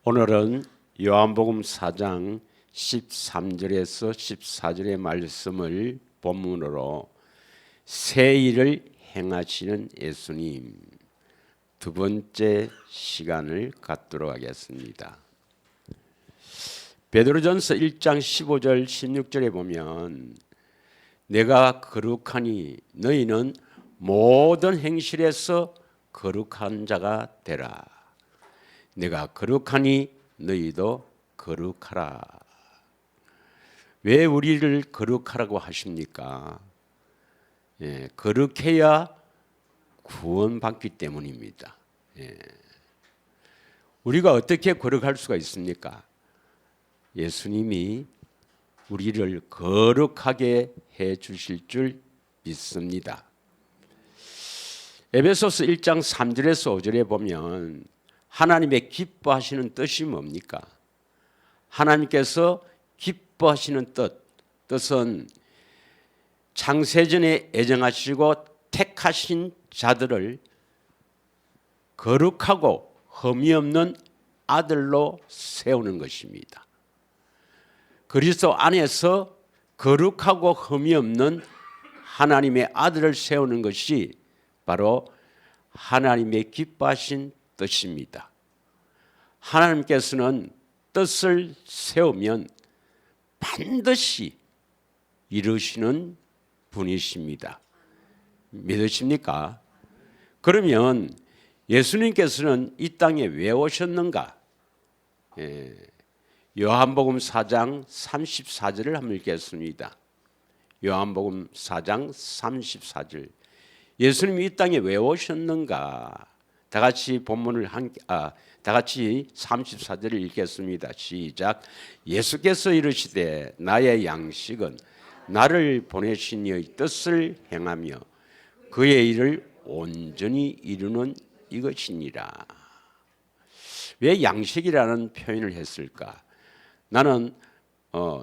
오늘은 요한복음 4장 13절에서 14절의 말씀을 본문으로 새 일을 행하시는 예수님 두 번째 시간을 갖도록 하겠습니다. 베드로전서 1장 15절 16절에 보면 내가 거룩하니 너희는 모든 행실에서 거룩한 자가 되라. 내가 거룩하니 너희도 거룩하라. 왜 우리를 거룩하라고 하십니까? 거룩해야 구원받기 때문입니다. 우리가 어떻게 거룩할 수가 있습니까? 예수님이 우리를 거룩하게 해 주실 줄 믿습니다. 에베소서 1장 3절에서 5절에 보면 하나님의 기뻐하시는 뜻이 뭡니까? 하나님께서 기뻐하시는 뜻은 창세전에 애정하시고 택하신 자들을 거룩하고 흠이 없는 아들로 세우는 것입니다. 그리스도 안에서 거룩하고 흠이 없는 하나님의 아들을 세우는 것이 바로 하나님의 기뻐하신 뜻입니다. 하나님께서는 뜻을 세우면 반드시 이루시는 분이십니다. 믿으십니까? 그러면 예수님께서는 이 땅에 왜 오셨는가? 요한복음 4장 34절을 한번 읽겠습니다. 요한복음 4장 34절. 예수님이 이 땅에 왜 오셨는가? 다 같이 본문을 다 같이 34절을 읽겠습니다. 시작. 예수께서 이르시되 나의 양식은 나를 보내신 이의 뜻을 행하며 그의 일을 온전히 이루는 이것이니라. 왜 양식이라는 표현을 했을까? 나는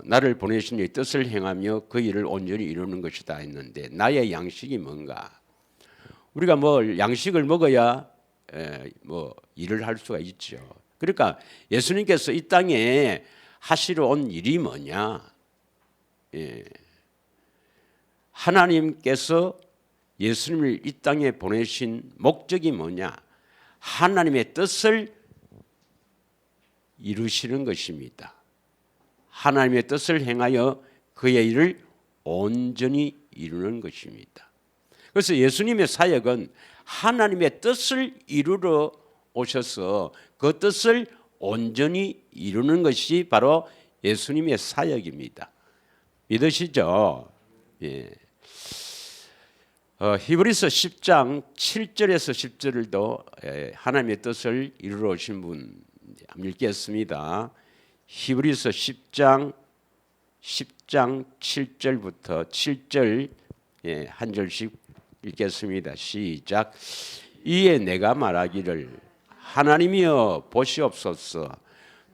나를 보내신 이의 뜻을 행하며 그 일을 온전히 이루는 것이다 했는데 나의 양식이 뭔가? 우리가 양식을 먹어야 일을 할 수가 있죠. 그러니까 예수님께서 이 땅에 하시러 온 일이 뭐냐? 하나님께서 예수님을 이 땅에 보내신 목적이 뭐냐? 하나님의 뜻을 이루시는 것입니다. 하나님의 뜻을 행하여 그의 일을 온전히 이루는 것입니다. 그래서 예수님의 사역은 하나님의 뜻을 이루러 오셔서 그 뜻을 온전히 이루는 것이 바로 예수님의 사역입니다. 믿으시죠? 히브리서 10장 7절에서 10절도 하나님의 뜻을 이루러 오신 분 한번 읽겠습니다. 히브리서 10장 7절부터 7절 한 절씩 읽겠습니다. 시작. 이에 내가 말하기를 하나님이여 보시옵소서.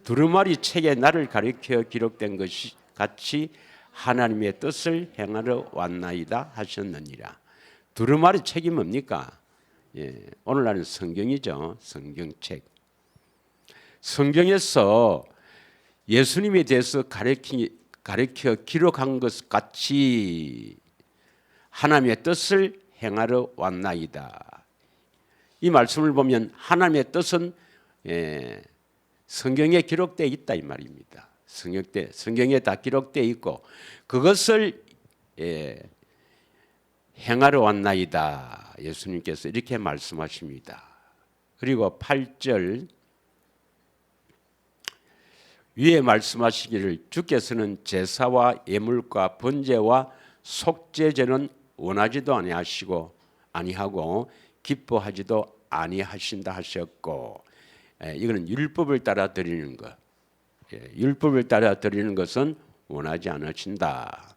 두루마리 책에 나를 가리켜 기록된 것이 같이 하나님의 뜻을 행하러 왔나이다 하셨느니라. 두루마리 책이 뭡니까? 오늘날은 성경이죠. 성경책. 성경에서 예수님에 대해서 가리켜 기록한 것 같이 하나님의 뜻을 행하러 왔나이다. 이 말씀을 보면 하나님의 뜻은 성경에 기록되어 있다 이 말입니다. 성경에 다 기록되어 있고 그것을 행하러 왔나이다. 예수님께서 이렇게 말씀하십니다. 그리고 8절 위에 말씀하시기를 주께서는 제사와 예물과 번제와 속죄제는 원하지도 아니하고 기뻐하지도 아니하신다 하셨고, 이거는 율법을 따라 드리는 것. 율법을 따라 드리는 것은 원하지 않으신다.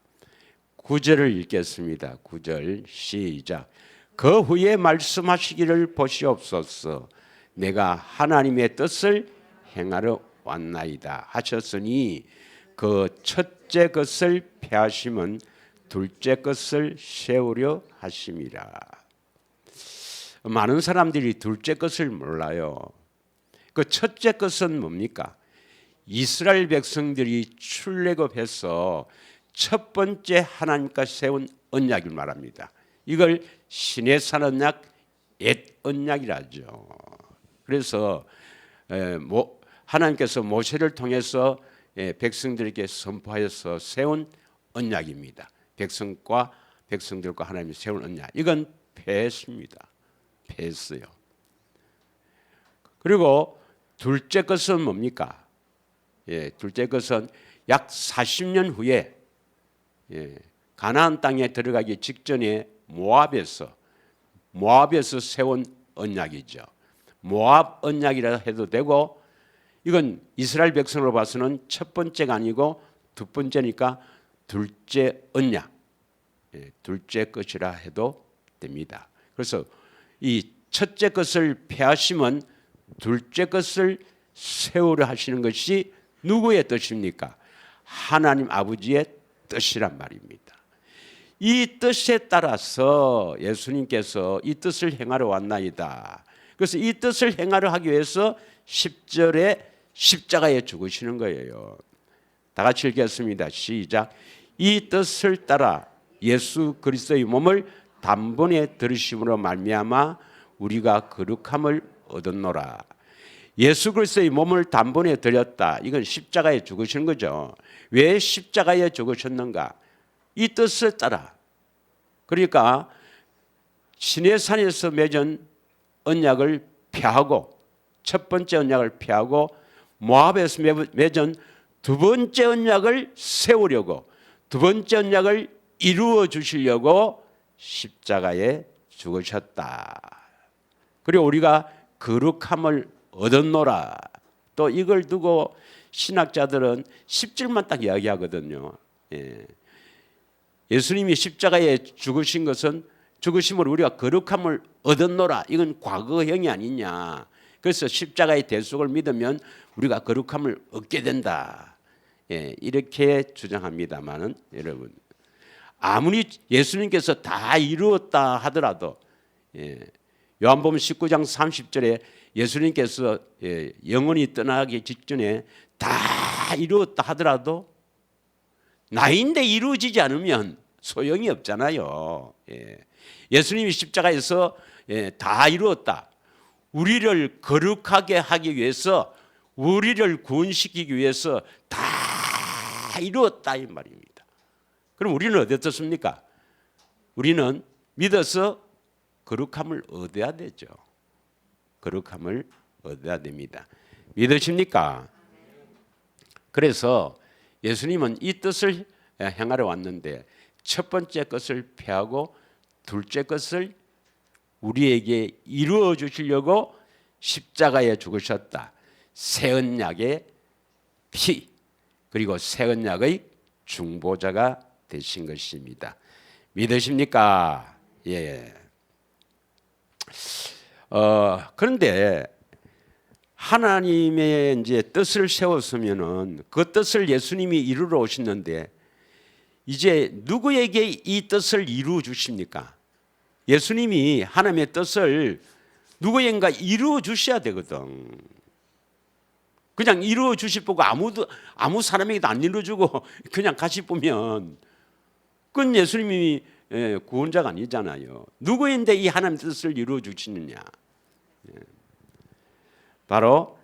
9절을 읽겠습니다. 9절 시작. 그 후에 말씀하시기를 보시옵소서. 내가 하나님의 뜻을 행하러 왔나이다 하셨으니 그 첫째 것을 폐하심은 둘째 것을 세우려 하심이라. 많은 사람들이 둘째 것을 몰라요. 그 첫째 것은 뭡니까? 이스라엘 백성들이 출애굽해서 첫 번째 하나님과 세운 언약을 말합니다. 이걸 시내산 언약, 옛 언약이라죠. 그래서 하나님께서 모세를 통해서 백성들에게 선포하여서 세운 언약입니다. 백성들과 하나님이 세운 언약. 이건 패했습니다. 패했어요. 그리고 둘째 것은 뭡니까? 둘째 것은 약 40년 후에 가나안 땅에 들어가기 직전에 모압에서 세운 언약이죠. 모압 언약이라 해도 되고, 이건 이스라엘 백성으로 봐서는 첫 번째가 아니고 두 번째니까 둘째 언약, 둘째 것이라 해도 됩니다. 그래서 이 첫째 것을 패하시면 둘째 것을 세우려 하시는 것이 누구의 뜻입니까? 하나님 아버지의 뜻이란 말입니다. 이 뜻에 따라서 예수님께서 이 뜻을 행하러 왔나이다. 그래서 이 뜻을 행하려 하기 위해서 10절에 십자가에 죽으시는 거예요. 다 같이 읽겠습니다. 시작. 이 뜻을 따라 예수 그리스도의 몸을 단번에 들으심으로 말미암아 우리가 거룩함을 얻었노라. 예수 그리스도의 몸을 단번에 드렸다. 이건 십자가에 죽으시는 거죠. 왜 십자가에 죽으셨는가? 이 뜻을 따라. 그러니까 시내산에서 맺은 언약을 폐하고, 첫 번째 언약을 폐하고 모압에서 맺은 두 번째 언약을 세우려고, 두 번째 언약을 이루어 주시려고 십자가에 죽으셨다. 그리고 우리가 거룩함을 얻었노라. 또 이걸 두고 신학자들은 10절만 딱 이야기하거든요. 예수님이 십자가에 죽으신 것은, 죽으심으로 우리가 거룩함을 얻었노라. 이건 과거형이 아니냐. 그래서 십자가의 대속을 믿으면 우리가 거룩함을 얻게 된다. 이렇게 주장합니다마는 여러분, 아무리 예수님께서 다 이루었다 하더라도, 요한복음 19장 30절에 예수님께서 영원히 떠나기 직전에 다 이루었다 하더라도 나인데 이루어지지 않으면 소용이 없잖아요. 예수님이 십자가에서 다 이루었다. 우리를 거룩하게 하기 위해서, 우리를 구원시키기 위해서 다 이루었다 이 말입니다. 그럼 우리는 어떻습니까? 우리는 믿어서 거룩함을 얻어야 되죠. 거룩함을 얻어야 됩니다. 믿으십니까? 그래서 예수님은 이 뜻을 행하러 왔는데 첫 번째 것을 폐하고 둘째 것을 우리에게 이루어 주시려고 십자가에 죽으셨다. 새 언약의 피, 그리고 새 언약의 중보자가 되신 것입니다. 믿으십니까? 예. 그런데 하나님의 이제 뜻을 세웠으면은 그 뜻을 예수님이 이루러 오셨는데 이제 누구에게 이 뜻을 이루어 주십니까? 예수님이 하나님의 뜻을 누구에겐가 이루어 주셔야 되거든. 그냥 이루어 주실 보고 아무 사람에게도 안 이루어 주고 그냥 같이 보면 그건 예수님이 구원자가 아니잖아요. 누구인데 이 하나님의 뜻을 이루어 주시느냐? 바로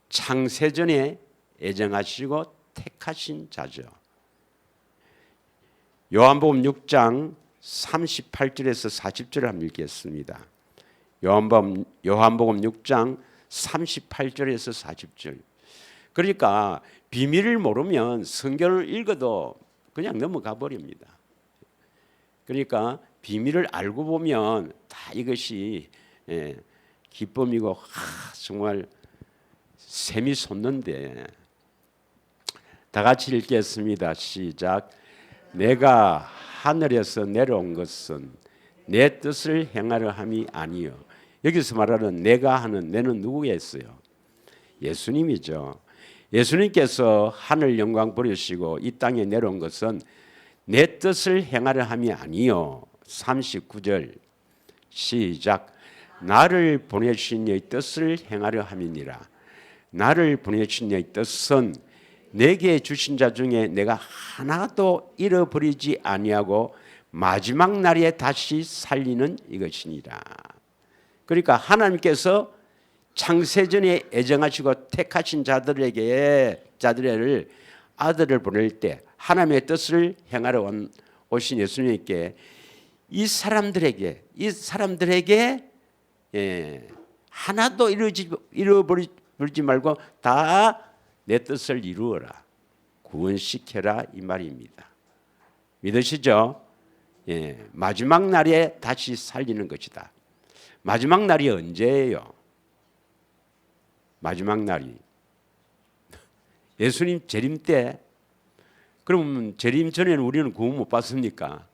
창세전에 애정하시고 택하신 자죠. 요한복음 6장 38절에서 40절을 한번 읽겠습니다. 요한복음 6장 38절에서 40절. 그러니까 비밀을 모르면 성경을 읽어도 그냥 넘어가 버립니다. 그러니까 비밀을 알고 보면 다 이것이 기쁨이고 정말 샘이 솟는데, 다 같이 읽겠습니다. 시작. 내가 하늘에서 내려온 것은 내 뜻을 행하려 함이 아니요. 여기서 말하는 내가 하는 내는 누구겠어요? 예수님이죠. 예수님께서 하늘 영광 버리시고 이 땅에 내려온 것은 내 뜻을 행하려 함이 아니요. 39절 시작. 나를 보내신 이의 뜻을 행하려 함이니라. 나를 보내신 이의 뜻은 내게 주신 자 중에 내가 하나도 잃어버리지 아니하고 마지막 날에 다시 살리는 이것이니라. 그러니까 하나님께서 창세전에 애정하시고 택하신 자들에게 아들을 보낼 때 하나님의 뜻을 행하러 오신 예수님께 이 사람들에게 하나도 잃어버리지 말고 다 내 뜻을 이루어라, 구원시켜라 이 말입니다. 믿으시죠? 마지막 날에 다시 살리는 것이다. 마지막 날이 언제예요? 마지막 날이 예수님 재림 때. 그러면 재림 전에는 우리는 구원 못 받습니까?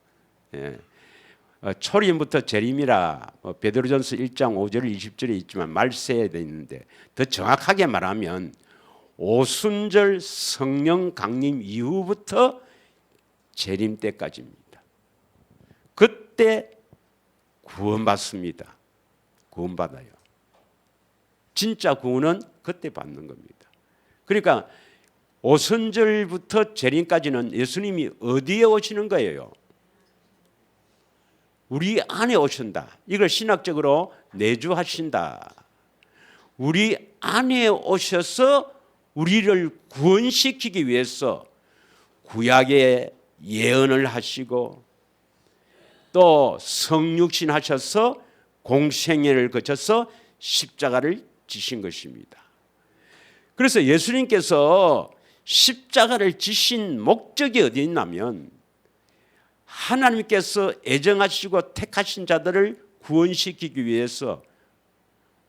초림부터 재림이라 베드로전서 1장 5절 20절에 있지만 말세에 돼 있는데, 더 정확하게 말하면 오순절 성령 강림 이후부터 재림 때까지입니다. 그때 구원받습니다. 구원받아요. 진짜 구원은 그때 받는 겁니다. 그러니까 오순절부터 재림까지는 예수님이 어디에 오시는 거예요? 우리 안에 오신다. 이걸 신학적으로 내주하신다. 우리 안에 오셔서 우리를 구원시키기 위해서 구약의 예언을 하시고 또 성육신 하셔서 공생애를 거쳐서 십자가를 지신 것입니다. 그래서 예수님께서 십자가를 지신 목적이 어디 있냐면, 하나님께서 애정하시고 택하신 자들을 구원시키기 위해서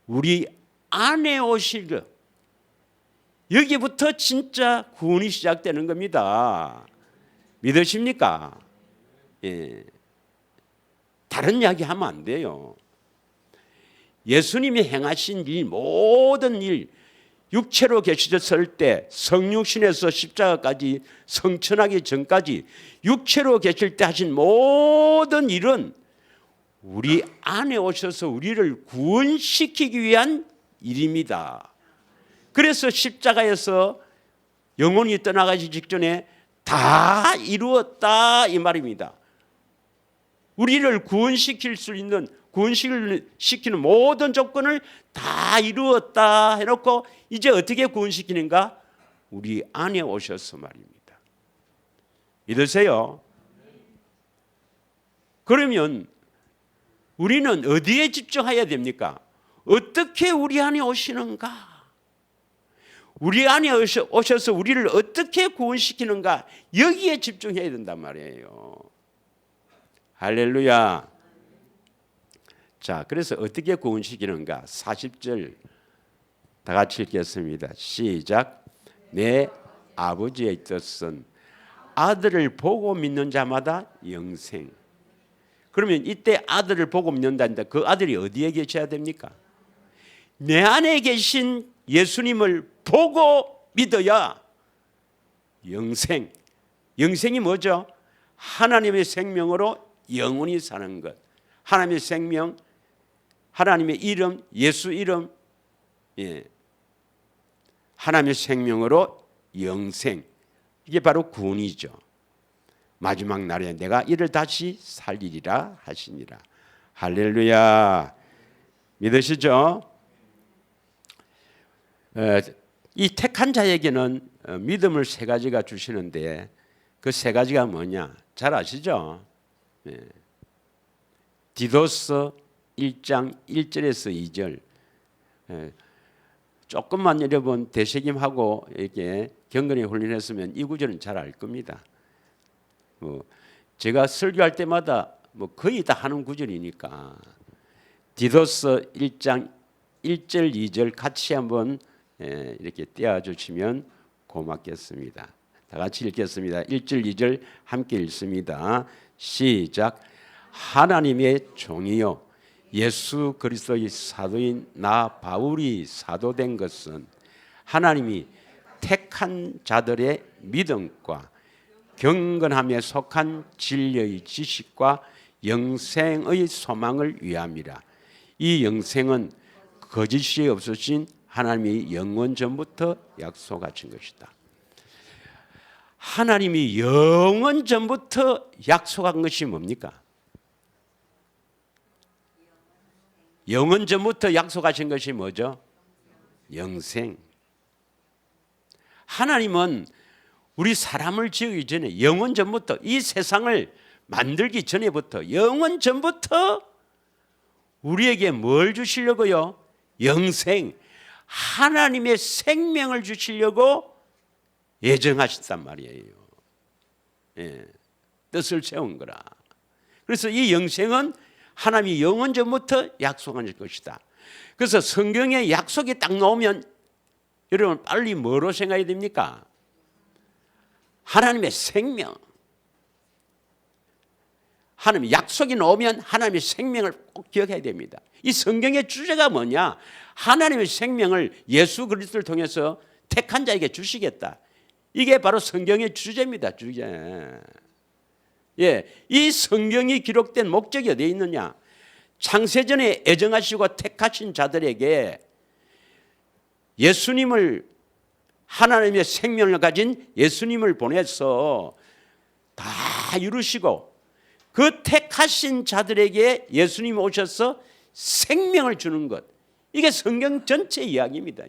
우리 안에 오실 것, 여기부터 진짜 구원이 시작되는 겁니다. 믿으십니까? 다른 이야기 하면 안 돼요. 예수님이 행하신 일, 모든 일, 육체로 계셨을 때 성육신에서 십자가까지 성천하기 전까지 육체로 계실 때 하신 모든 일은 우리 안에 오셔서 우리를 구원시키기 위한 일입니다. 그래서 십자가에서 영혼이 떠나가기 직전에 다 이루었다 이 말입니다. 우리를 구원시킬 수 있는, 구원시키는 모든 조건을 다 이루었다 해놓고 이제 어떻게 구원시키는가? 우리 안에 오셔서 말입니다. 믿으세요? 그러면 우리는 어디에 집중해야 됩니까? 어떻게 우리 안에 오시는가? 우리 안에 오셔서 우리를 어떻게 구원시키는가? 여기에 집중해야 된단 말이에요. 할렐루야. 자, 그래서 어떻게 구원시키는가? 40절 다 같이 읽겠습니다. 시작. 내 아버지의 뜻은 아들을 보고 믿는 자마다 영생. 그러면 이때 아들을 보고 믿는다는데 그 아들이 어디에 계셔야 됩니까? 내 안에 계신 예수님을 보고 믿어야 영생. 영생이 뭐죠? 하나님의 생명으로 영원히 사는 것. 하나님의 생명, 하나님의 이름, 예수 이름, 하나님의 생명으로 영생. 이게 바로 구원이죠. 마지막 날에 내가 이를 다시 살리리라 하시니라. 할렐루야. 믿으시죠? 이 택한 자에게는 믿음을 세 가지가 주시는데 그 세 가지가 뭐냐? 잘 아시죠? 디도서 1장 1절에서 2절. 조금만 여러분 되새김하고 이렇게 경건에 훈련했으면 이 구절은 잘 알 겁니다. 제가 설교할 때마다 거의 다 하는 구절이니까 디도서 1장 1절 2절 같이 한번 이렇게 떼어주시면 고맙겠습니다. 다 같이 읽겠습니다. 1절 2절 함께 읽습니다. 시작. 하나님의 종이요 예수 그리스도의 사도인 나 바울이 사도된 것은 하나님이 택한 자들의 믿음과 경건함에 속한 진리의 지식과 영생의 소망을 위함이라. 이 영생은 거짓이 없으신 하나님이 영원 전부터 약속하신 것이다. 하나님이 영원 전부터 약속한 것이 뭡니까? 영원 전부터 약속하신 것이 뭐죠? 영생. 하나님은 우리 사람을 지으기 전에 영원 전부터, 이 세상을 만들기 전에부터, 영원 전부터 우리에게 뭘 주시려고요? 영생, 하나님의 생명을 주시려고 예정하셨단 말이에요. 예, 뜻을 세운 거라. 그래서 이 영생은 하나님이 영원 전부터 약속한 것이다. 그래서 성경에 약속이 딱 나오면 여러분 빨리 뭐로 생각해야 됩니까? 하나님의 생명. 하나님 약속이 나오면 하나님의 생명을 꼭 기억해야 됩니다. 이 성경의 주제가 뭐냐? 하나님의 생명을 예수 그리스도를 통해서 택한 자에게 주시겠다. 이게 바로 성경의 주제입니다. 주제. 예, 이 성경이 기록된 목적이 어디에 있느냐? 창세전에 애정하시고 택하신 자들에게 예수님을, 하나님의 생명을 가진 예수님을 보내서 다 이루시고 그 택하신 자들에게 예수님이 오셔서 생명을 주는 것, 이게 성경 전체 이야기입니다.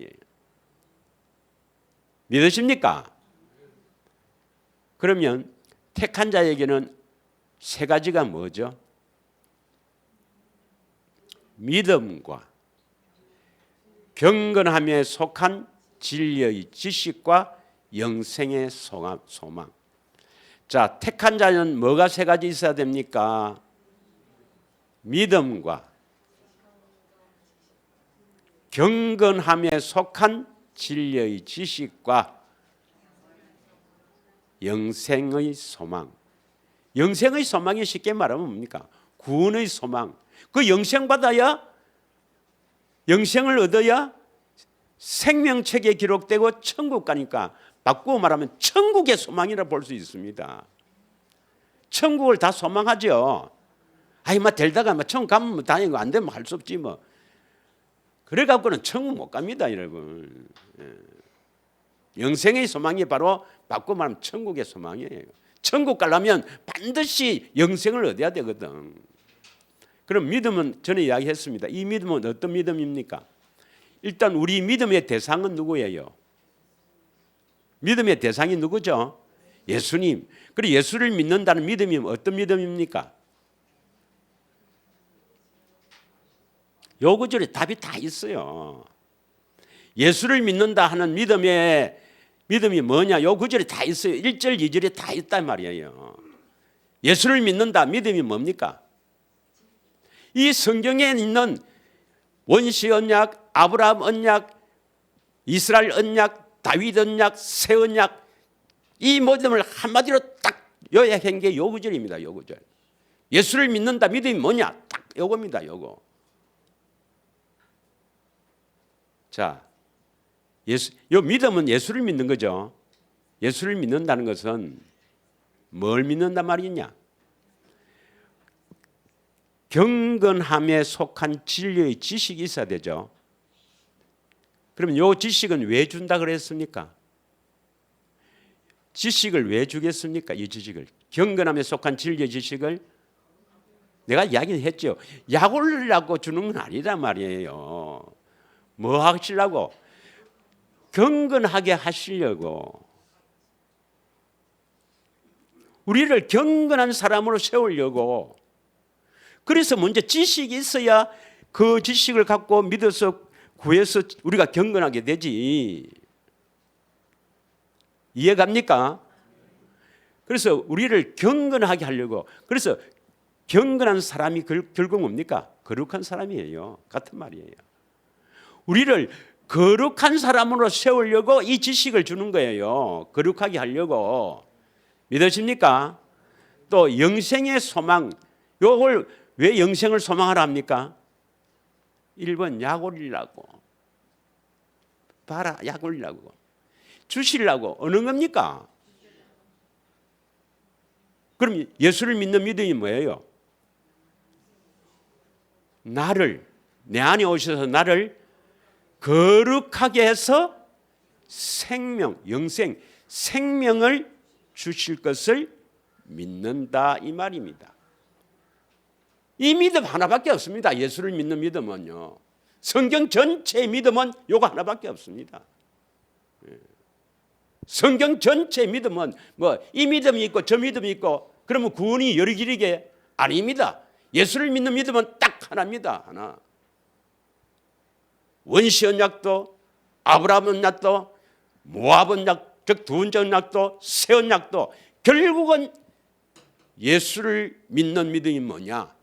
믿으십니까? 그러면 택한 자에게는 세 가지가 뭐죠? 믿음과 경건함에 속한 진리의 지식과 영생의 소망. 자, 택한 자는 뭐가 세 가지 있어야 됩니까? 믿음과 경건함에 속한 진리의 지식과 영생의 소망. 영생의 소망이 쉽게 말하면 뭡니까? 구원의 소망. 그 영생 받아야, 영생을 얻어야 생명책에 기록되고 천국 가니까 바꾸어 말하면 천국의 소망이라 볼 수 있습니다. 천국을 다 소망하죠. 아이 뭐 될다가 뭐 천국 가면 다행이고 안 되면 할 수 없지 뭐. 그래 갖고는 천국 못 갑니다, 여러분. 영생의 소망이 바로 바꾸어 말하면 천국의 소망이에요. 천국 가려면 반드시 영생을 얻어야 되거든. 그럼 믿음은 전에 이야기했습니다. 이 믿음은 어떤 믿음입니까? 일단 우리 믿음의 대상은 누구예요? 믿음의 대상이 누구죠? 예수님. 그리고 예수를 믿는다는 믿음이 어떤 믿음입니까? 요 구절에 답이 다 있어요. 예수를 믿는다 하는 믿음이 뭐냐? 요 구절에 다 있어요. 1절, 2절에 다 있단 말이에요. 예수를 믿는다 믿음이 뭡니까? 이 성경에 있는 원시 언약, 아브라함 언약, 이스라엘 언약, 다윗 언약, 새 언약, 이 모든 걸 한마디로 딱 요약한 게 요 구절입니다. 요 구절. 예수를 믿는다 믿음이 뭐냐? 딱 요겁니다. 요거. 자, 요 믿음은 예수를 믿는 거죠. 예수를 믿는다는 것은 뭘 믿는단 말이냐? 경건함에 속한 진리의 지식이 있어야 되죠. 그러면 요 지식은 왜 준다 그랬습니까? 지식을 왜 주겠습니까? 이 지식을. 경건함에 속한 진리의 지식을 내가 이야기는 했죠. 약 올리려고 주는 건 아니란 말이에요. 뭐 하시려고? 경건하게 하시려고. 우리를 경건한 사람으로 세우려고. 그래서 먼저 지식이 있어야 그 지식을 갖고 믿어서 구해서 우리가 경건하게 되지. 이해갑니까? 그래서 우리를 경건하게 하려고. 그래서 경건한 사람이 결국 뭡니까? 거룩한 사람이에요. 같은 말이에요. 우리를 거룩한 사람으로 세우려고 이 지식을 주는 거예요. 거룩하게 하려고. 믿으십니까? 또 영생의 소망. 요걸 왜 영생을 소망하라 합니까? 1번 약 올리려고. 봐라, 약 올리려고. 주시려고. 어느 겁니까? 그럼 예수를 믿는 믿음이 뭐예요? 나를, 내 안에 오셔서 나를 거룩하게 해서 생명, 영생, 생명을 주실 것을 믿는다 이 말입니다. 이 믿음 하나밖에 없습니다. 예수를 믿는 믿음은요. 성경 전체의 믿음은 요거 하나밖에 없습니다. 성경 전체의 믿음은 뭐 이 믿음이 있고 저 믿음이 있고 그러면 구원이 여러 길이게 아닙니다. 예수를 믿는 믿음은 딱 하나입니다. 하나. 원시 언약도 아브라함 언약도 모압 언약 즉 두 번째 언약도 새 언약도 결국은 예수를 믿는 믿음이 뭐냐?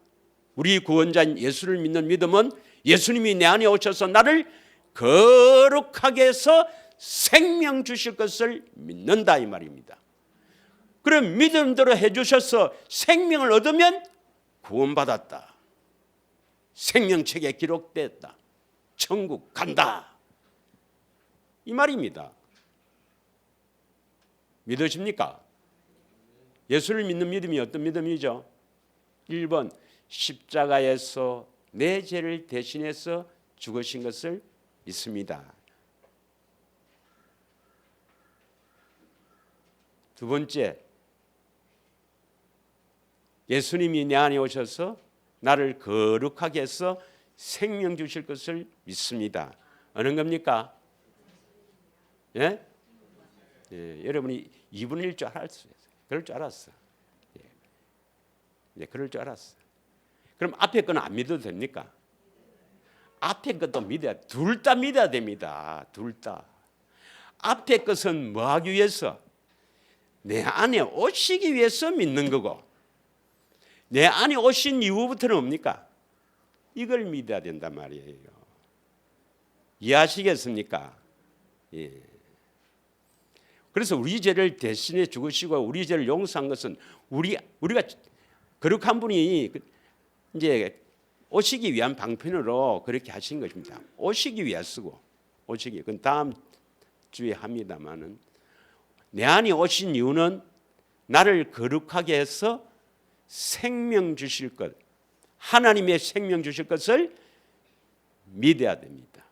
우리 구원자인 예수를 믿는 믿음은 예수님이 내 안에 오셔서 나를 거룩하게 해서 생명 주실 것을 믿는다 이 말입니다. 그럼 믿음대로 해주셔서 생명을 얻으면 구원받았다. 생명책에 기록됐다. 천국 간다. 이 말입니다. 믿으십니까? 예수를 믿는 믿음이 어떤 믿음이죠? 1번 십자가에서 내 죄를 대신해서 죽으신 것을 믿습니다. 두 번째, 예수님이 내 안에 오셔서 나를 거룩하게 해서 생명 주실 것을 믿습니다. 어느 겁니까? 예? 예, 여러분이 2분일 줄 알았어요. 그럴 줄 알았어. 예, 그럴 줄 알았어. 그럼 앞에 거는 안 믿어도 됩니까? 앞에 것도 믿어야, 둘 다 믿어야 됩니다. 둘 다. 앞에 것은 뭐 하기 위해서? 내 안에 오시기 위해서 믿는 거고, 내 안에 오신 이후부터는 뭡니까? 이걸 믿어야 된단 말이에요. 이해하시겠습니까? 예. 그래서 우리 죄를 대신해 죽으시고 우리 죄를 용서한 것은 우리가 거룩한 분이 이제 오시기 위한 방편으로 그렇게 하신 것입니다. 오시기 위해 쓰고 오시기. 그건 다음 주에 합니다만은 내 안에 오신 이유는 나를 거룩하게 해서 생명 주실 것, 하나님의 생명 주실 것을 믿어야 됩니다.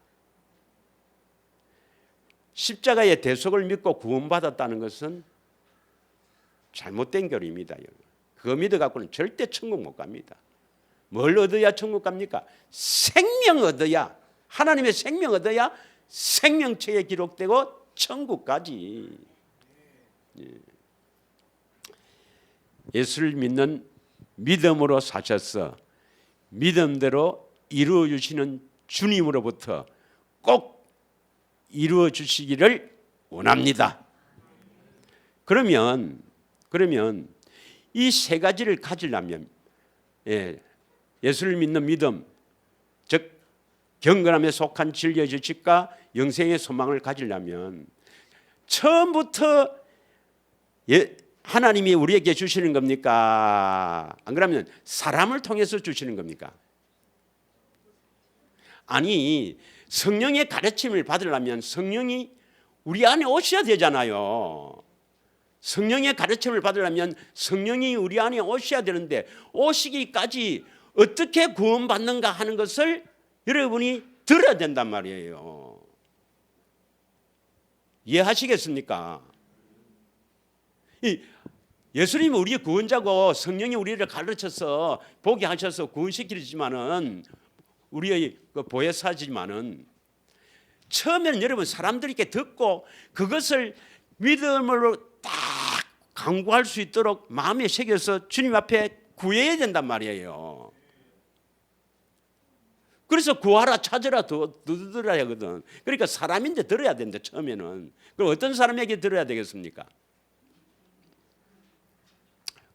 십자가의 대속을 믿고 구원받았다는 것은 잘못된 교리입니다. 그거 믿어갖고는 절대 천국 못 갑니다. 뭘 얻어야 천국 갑니까? 생명 얻어야, 하나님의 생명 얻어야 생명책에 기록되고 천국 가지. 예수를 믿는 믿음으로 사셔서 믿음대로 이루어 주시는 주님으로부터 꼭 이루어 주시기를 원합니다. 그러면 이 세 가지를 가지려면 예수를 믿는 믿음, 즉 경건함에 속한 진리의 지식과 영생의 소망을 가지려면 처음부터 하나님이 우리에게 주시는 겁니까? 안 그러면 사람을 통해서 주시는 겁니까? 아니, 성령의 가르침을 받으려면 성령이 우리 안에 오셔야 되잖아요. 성령의 가르침을 받으려면 성령이 우리 안에 오셔야 되는데 오시기까지 어떻게 구원받는가 하는 것을 여러분이 들어야 된단 말이에요. 이해하시겠습니까? 예수님이 우리의 구원자고 성령이 우리를 가르쳐서 보게 하셔서 구원시키지만은 우리의 보혜사지만은 처음에는 여러분 사람들이 이렇게 듣고 그것을 믿음으로 딱 강구할 수 있도록 마음에 새겨서 주님 앞에 구해야 된단 말이에요. 그래서 구하라 찾으라 두드려야 하거든. 그러니까 사람인데 들어야 된다 처음에는. 그럼 어떤 사람에게 들어야 되겠습니까?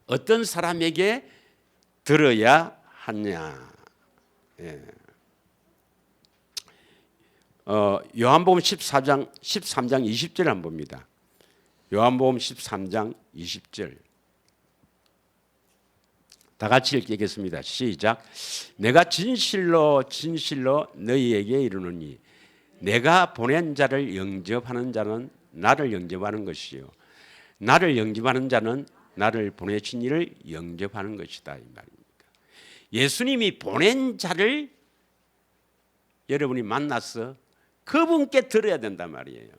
어떤 사람에게 들어야 하냐? 예. 요한복음 13장 20절 한번 봅니다. 요한복음 13장 20절. 다 같이 읽겠습니다. 시작. 내가 진실로 너희에게 이르노니 내가 보낸 자를 영접하는 자는 나를 영접하는 것이요 나를 영접하는 자는 나를 보내신 이를 영접하는 것이다 이 말입니다. 예수님이 보낸 자를 여러분이 만나서 그분께 들어야 된단 말이에요.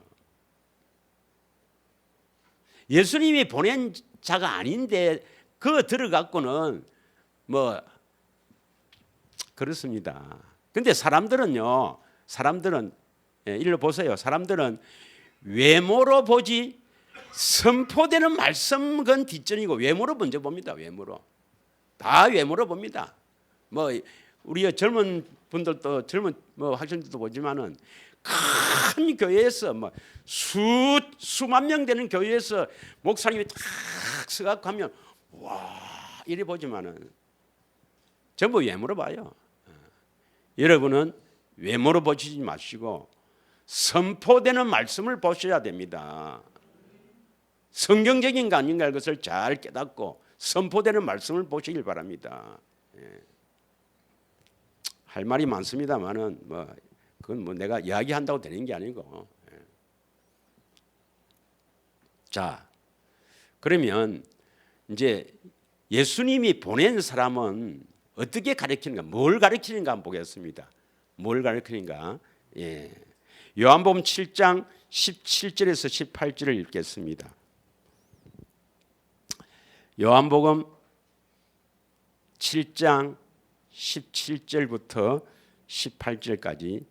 예수님이 보낸 자가 아닌데 그거 들어갖고는 뭐 그렇습니다. 근데 사람들은 일로 보세요. 사람들은 외모로 보지 선포되는 말씀은 뒷전이고 외모로 먼저 봅니다. 외모로. 다 외모로 봅니다. 뭐 우리 젊은 분들도 젊은 학생들도 보지만은 큰 교회에서 뭐 수만 명 되는 교회에서 목사님이 탁 서갖고 하면 와 이래 보지만은 전부 외모로 봐요. 여러분은 외모로 보시지 마시고 선포되는 말씀을 보셔야 됩니다. 성경적인가 아닌가 것을 잘 깨닫고 선포되는 말씀을 보시길 바랍니다. 할 말이 많습니다만은 그건 내가 이야기한다고 되는 게 아니고. 자, 그러면 이제 예수님이 보낸 사람은 어떻게 가르치는가, 뭘 가르치는가 한번 보겠습니다. 뭘 가르치는가? 요한복음 7장 17절에서 18절을 읽겠습니다. 요한복음 7장 17절부터 18절까지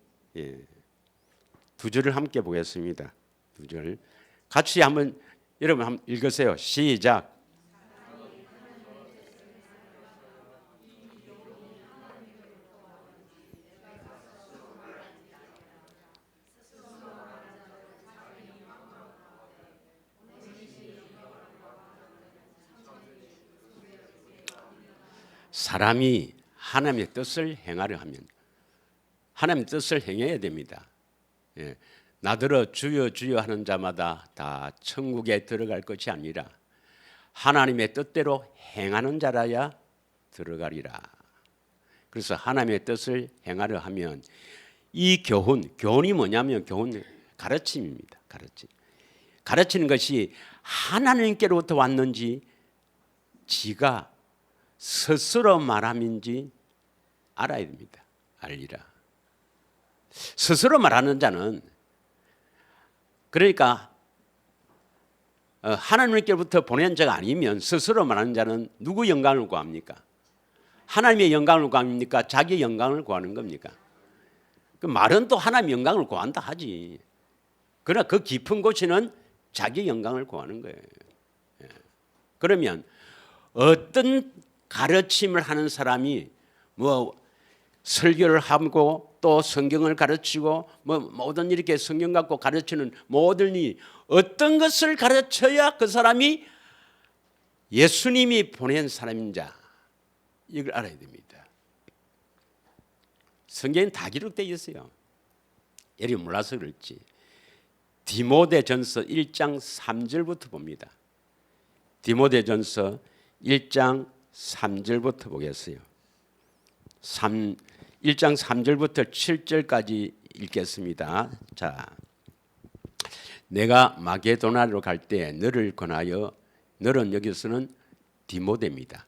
두 절을 함께 보겠습니다. 두 절 같이 한번 여러분 한번 읽으세요. 시작. 사람이 하나님의 뜻을 행하려 하면 하나님의 뜻을 행해야 됩니다. 나더러 주여 주여 하는 자마다 다 천국에 들어갈 것이 아니라 하나님의 뜻대로 행하는 자라야 들어가리라. 그래서 하나님의 뜻을 행하려 하면 이 교훈이 뭐냐면 교훈 가르침입니다. 가르치는 것이 하나님께로부터 왔는지 지가 스스로 말함인지 알아야 됩니다. 알리라. 스스로 말하는 자는 그러니까 하나님께로부터 보낸 자가 아니면 스스로 말하는 자는 누구 영광을 구합니까? 하나님의 영광을 구합니까? 자기 영광을 구하는 겁니까? 그 말은 또 하나님의 영광을 구한다 하지. 그러나 그 깊은 곳에는 자기 영광을 구하는 거예요. 그러면 어떤 가르침을 하는 사람이 설교를 하고 또 성경을 가르치고 모든 이렇게 성경 갖고 가르치는 모든이 어떤 것을 가르쳐야 그 사람이 예수님이 보낸 사람인 자 이걸 알아야 됩니다. 성경엔 다 기록되어 있어요. 여러분 몰라서 그렇지. 디모데전서 1장 3절부터 봅니다. 디모데전서 1장 3절부터 보겠어요. 1장 3절부터 7절까지 읽겠습니다. 자, 내가 마게도나로 갈 때 너를 권하여, 너는 여기서는 디모데입니다.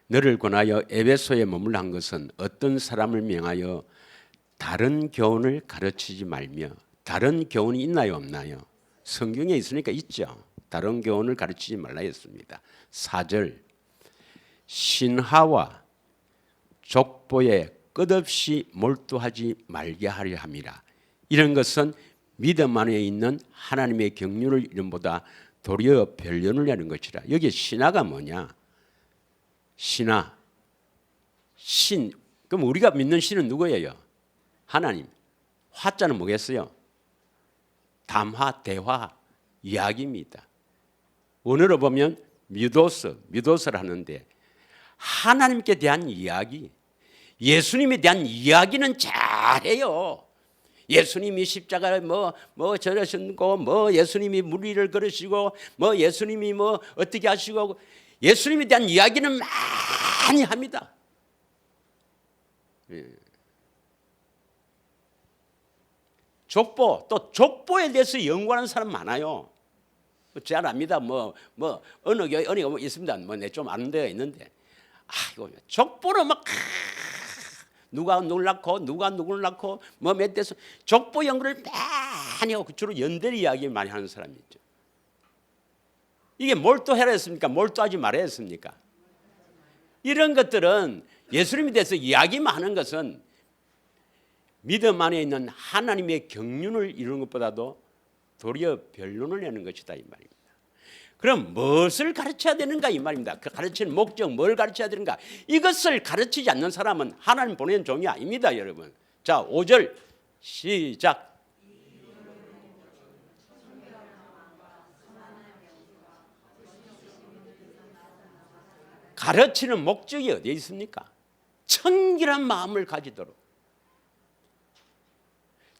너를 권하여 에베소에 머물러 한 것은 어떤 사람을 명하여 다른 교훈을 가르치지 말며. 다른 교훈이 있나요 없나요? 성경에 있으니까 있죠. 다른 교훈을 가르치지 말라 했습니다. 4절 신하와 족보에 끝없이 몰두하지 말게 하려 함이라. 이런 것은 믿음 안에 있는 하나님의 경륜을 이름보다 도리어 변론을 내는 것이라. 여기 신하가 뭐냐? 신하, 신. 그럼 우리가 믿는 신은 누구예요? 하나님. 화자는 뭐겠어요? 담화, 대화, 이야기입니다. 원어로 보면 미도스를 하는데 하나님께 대한 이야기, 예수님에 대한 이야기는 잘해요. 예수님이 십자가를 저러시고 예수님이 무리를 걸으시고 예수님이 어떻게 하시고 예수님에 대한 이야기는 많이 합니다. 족보, 또 족보에 대해서 연구하는 사람 많아요. 잘 압니다. 어느 교회 어느 있습니다. 내 좀 아는 데가 있는데, 이거 족보를 누가 누굴 낳고 누가 누굴 낳고 뭐 몇 대서 족보 연구를 많이 하고 주로 연대리 이야기 많이 하는 사람이죠. 이게 몰두해라 했습니까? 몰두하지 말아야 했습니까? 이런 것들은 예수님에 대해서 이야기만 하는 것은 믿음 안에 있는 하나님의 경륜을 이루는 것보다도 도리어 변론을 내는 것이다 이 말입니다. 그럼 무엇을 가르쳐야 되는가 이 말입니다. 그 가르치는 목적 뭘 가르쳐야 되는가? 이것을 가르치지 않는 사람은 하나님 보낸 종이 아닙니다 여러분. 자 5절 시작. 가르치는 목적이 어디에 있습니까? 청결한 마음을 가지도록.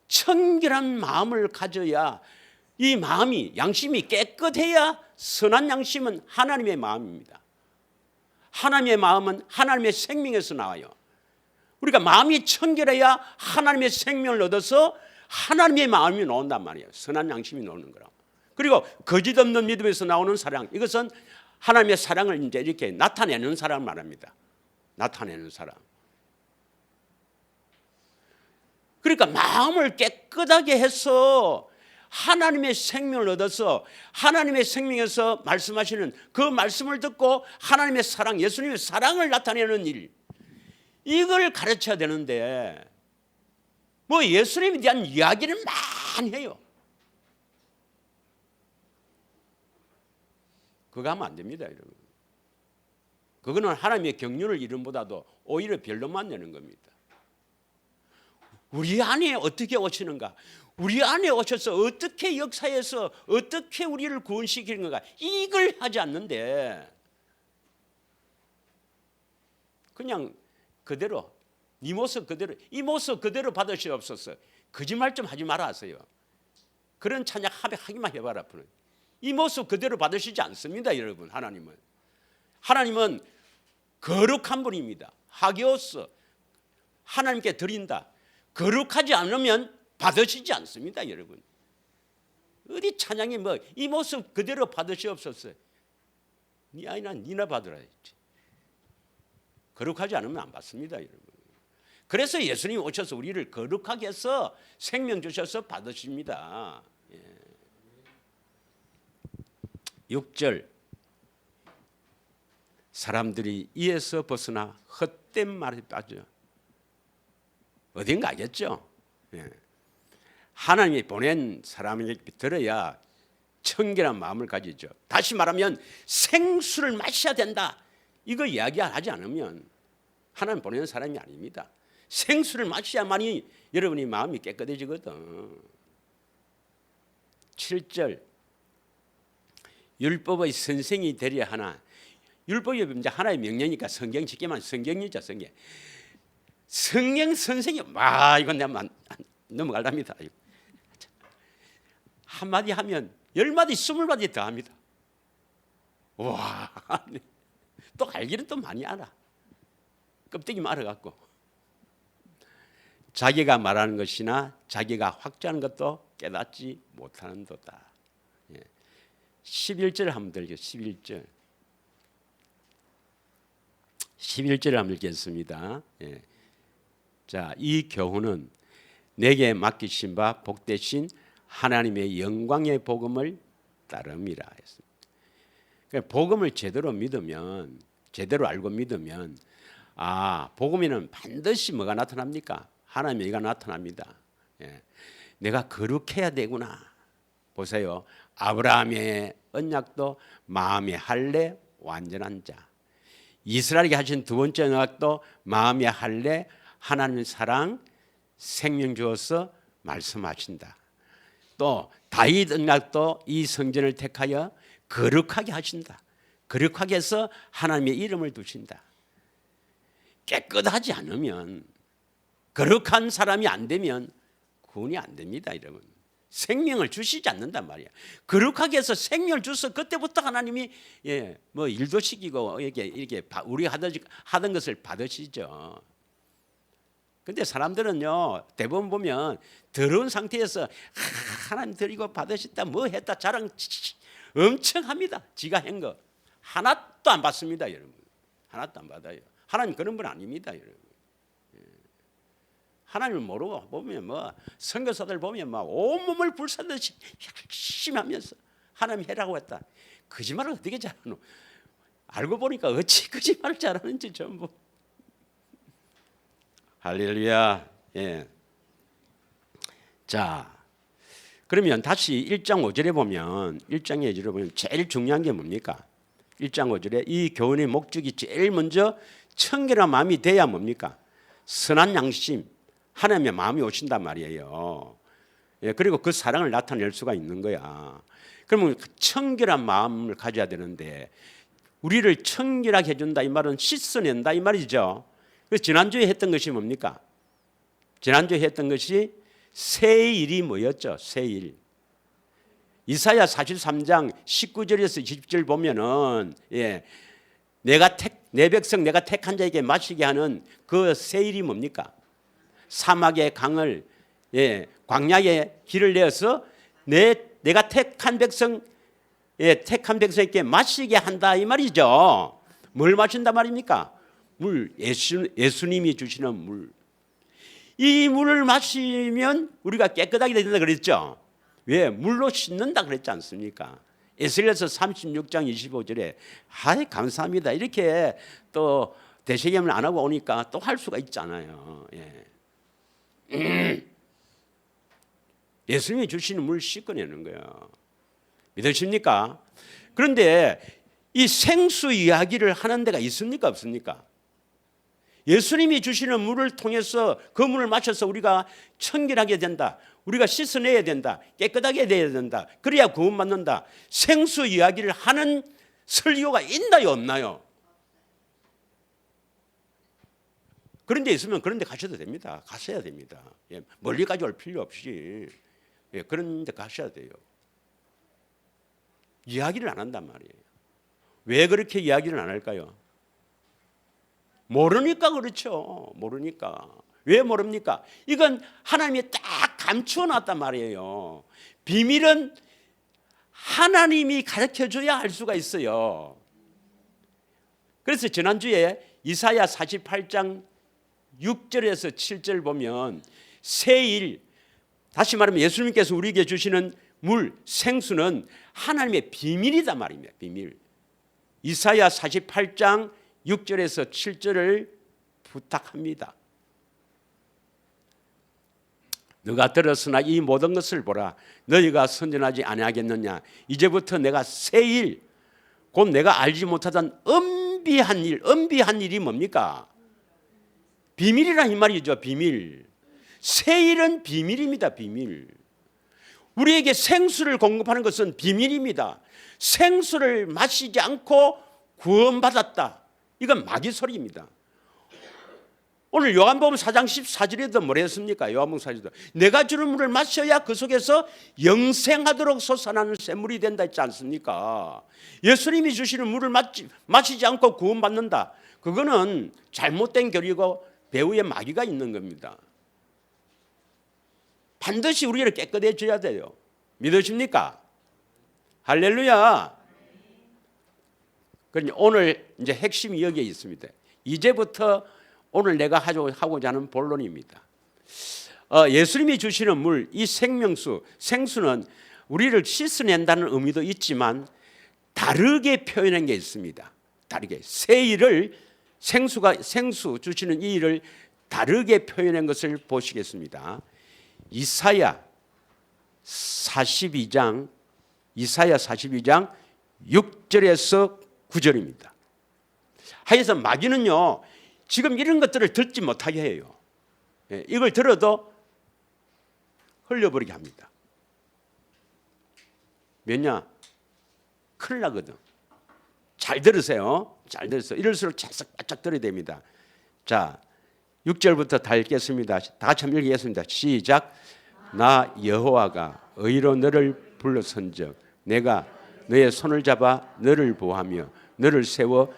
청결한 마음을 가져야 이 마음이 양심이 깨끗해야 선한 양심은 하나님의 마음입니다. 하나님의 마음은 하나님의 생명에서 나와요. 우리가 마음이 청결해야 하나님의 생명을 얻어서 하나님의 마음이 나온단 말이에요. 선한 양심이 나오는 거라. 그리고 거짓 없는 믿음에서 나오는 사랑, 이것은 하나님의 사랑을 이제 이렇게 나타내는 사람을 말합니다. 나타내는 사람. 그러니까 마음을 깨끗하게 해서 하나님의 생명을 얻어서 하나님의 생명에서 말씀하시는 그 말씀을 듣고 하나님의 사랑, 예수님의 사랑을 나타내는 일, 이걸 가르쳐야 되는데 뭐 예수님에 대한 이야기를 많이 해요. 그거 하면 안 됩니다 여러분. 그거는 하나님의 경륜을 이름보다도 오히려 변론만 내는 겁니다. 우리 안에 어떻게 오시는가, 우리 안에 오셔서 어떻게 역사에서 어떻게 우리를 구원시키는 건가, 이걸 하지 않는데 그냥 그대로 네 모습 그대로 이 모습 그대로 받으시옵소서. 거짓말 좀 하지 마라 하세요. 그런 찬양 하기만 해봐라. 이 모습 그대로 받으시지 않습니다 여러분. 하나님은 거룩한 분입니다. 하기오스, 하나님께 드린다. 거룩하지 않으면 받으시지 않습니다 여러분. 어디 찬양이 뭐 이 모습 그대로 받으시옵소서. 네 아이나 니나 받으라 했지. 거룩하지 않으면 안 받습니다 여러분. 그래서 예수님이 오셔서 우리를 거룩하게 해서 생명 주셔서 받으십니다. 6절 사람들이 이에서 벗어나 헛된 말에 빠져. 어딘가 알겠죠? 하나님이 보낸 사람에게 들어야 청결한 마음을 가지죠. 다시 말하면 생수를 마셔야 된다. 이거 이야기하지 않으면 하나님 보내는 사람이 아닙니다. 생수를 마셔야만이 여러분이 마음이 깨끗해지거든. 7절 율법의 선생이 되려 하나. 율법이 이제 하나의 명령이니까 성경 쉽게만 성경이죠. 성경 선생이 이건 내가 넘어갈랍니다. 한마디 하면 10마디 20마디 더 합니다. 와, 또 알기는 또 많이 알아. 껍데기 말아갖고 자기가 말하는 것이나 자기가 확증하는 것도 깨닫지 못하는도다. 11절 한번 들죠. 11절을 한번 읽겠습니다. 자, 이 교훈은 내게 맡기신 바 복되신 하나님의 영광의 복음을 따름이라 했습니다. 그러니까 복음을 제대로 믿으면, 제대로 알고 믿으면, 복음에는 반드시 뭐가 나타납니까? 하나님의 의가 나타납니다. 내가 거룩해야 되구나. 보세요. 아브라함의 언약도 마음의 할례 완전한 자. 이스라엘에게 하신 두 번째 언약도 마음의 할례 하나님의 사랑 생명 주어서 말씀하신다. 또 다윗 언약도 이 성전을 택하여 거룩하게 하신다. 거룩하게 해서 하나님의 이름을 두신다. 깨끗하지 않으면, 거룩한 사람이 안 되면 구원이 안 됩니다 여러분. 생명을 주시지 않는단 말이야. 거룩하게 해서 생명을 주서 그때부터 하나님이 뭐 일도 시키고 이렇게 우리 하던 것을 받으시죠. 근데 사람들은요 대부분 보면 더러운 상태에서 하나님 드리고 받으셨다 뭐 했다 자랑 엄청 합니다. 지가 한 거 하나도 안 받습니다 여러분. 하나도 안 받아요. 하나님 그런 분 아닙니다 여러분. 하나님을 모르고 보면 뭐 선교사들 보면 막 온몸을 불사듯이 열심히 하면서 하나님 해라고 했다. 거짓말을 어떻게 잘하노? 알고 보니까 어찌 거짓말을 잘하는지 전부. 할렐루야. 예. 자, 그러면 다시 1장 5절에 보면 1장 5절에 보면 제일 중요한 게 뭡니까? 1장 5절에 이 교훈의 목적이 제일 먼저 청결한 마음이 돼야 뭡니까? 선한 양심, 하나님의 마음이 오신단 말이에요. 예, 그리고 그 사랑을 나타낼 수가 있는 거야. 그러면 청결한 마음을 가져야 되는데 우리를 청결하게 해준다 이 말은 씻어낸다 이 말이죠. 그래서 지난주에 했던 것이 뭡니까? 지난주에 했던 것이 새일이 뭐였죠? 새일. 이사야 43장 19절에서 20절 보면은 내 백성 내가 택한 자에게 마시게 하는 그 새일이 뭡니까? 사막의 강을 광야에 길을 내어서 내가 택한 백성에게 마시게 한다 이 말이죠. 뭘 마신다 말입니까? 물, 예수님이 주시는 물. 이 물을 마시면 우리가 깨끗하게 된다 그랬죠. 왜? 물로 씻는다 그랬지 않습니까? 에스겔서 36장 25절에 아이 감사합니다 이렇게 또 대세겜을 안 하고 오니까 또 할 수가 있잖아요. 예수님이 주시는 물 씻어내는 거예요. 믿으십니까? 그런데 이 생수 이야기를 하는 데가 있습니까 없습니까? 예수님이 주시는 물을 통해서 그 물을 마셔서 우리가 청결하게 된다. 우리가 씻어내야 된다. 깨끗하게 돼야 된다. 그래야 구원받는다. 생수 이야기를 하는 설교가 있나요 없나요? 그런 데 있으면 그런 데 가셔도 됩니다. 가셔야 됩니다. 멀리까지 올 필요 없이 그런 데 가셔야 돼요. 이야기를 안 한단 말이에요. 왜 그렇게 이야기를 안 할까요? 모르니까 그렇죠. 모르니까. 왜 모릅니까? 이건 하나님이 딱 감추어 놨단 말이에요. 비밀은 하나님이 가르쳐줘야 알 수가 있어요. 그래서 지난주에 이사야 48장 6절에서 7절 보면 새일, 다시 말하면 예수님께서 우리에게 주시는 물, 생수는 하나님의 비밀이다 말입니다. 비밀. 이사야 48장 6절에서 7절을 부탁합니다. 너가 들었으나 이 모든 것을 보라. 너희가 선전하지 아니하겠느냐. 이제부터 내가 새일, 곧 내가 알지 못하던 은비한 일. 은비한 일이 뭡니까? 비밀이라 이 말이죠. 비밀. 새일은 비밀입니다. 비밀. 우리에게 생수를 공급하는 것은 비밀입니다. 생수를 마시지 않고 구원받았다. 이건 마귀 소리입니다. 오늘 요한복음 4장 14절에도 뭐라 했습니까? 요한복음 4절에도 내가 주는 물을 마셔야 그 속에서 영생하도록 솟아나는 샘물이 된다 했지 않습니까? 예수님이 주시는 물을 마시지 않고 구원받는다. 그거는 잘못된 교리고 배후에 마귀가 있는 겁니다. 반드시 우리를 깨끗해져야 돼요. 믿으십니까? 할렐루야. 그러니 오늘 이제 핵심이 여기에 있습니다. 이제부터 오늘 내가 하고자 하는 본론입니다. 예수님이 주시는 물, 이 생명수, 생수는 우리를 씻어낸다는 의미도 있지만 다르게 표현한 게 있습니다. 다르게 새일을 생수 주시는 이 일을 다르게 표현한 것을 보시겠습니다. 이사야 42장 6절에서 9절입니다. 하여튼 마귀는요 지금 이런 것들을 듣지 못하게 해요. 이걸 들어도 흘려버리게 합니다. 왜냐? 큰일 나거든. 잘 들으세요. 잘 들으세요. 이럴수록 바짝 들어야 됩니다. 자, 6절부터 다 읽겠습니다. 다 같이 한번 읽겠습니다. 시작. 나 여호와가 의로 너를 불러선즉 내가 너의 손을 잡아 너를 보호하며 너를 세워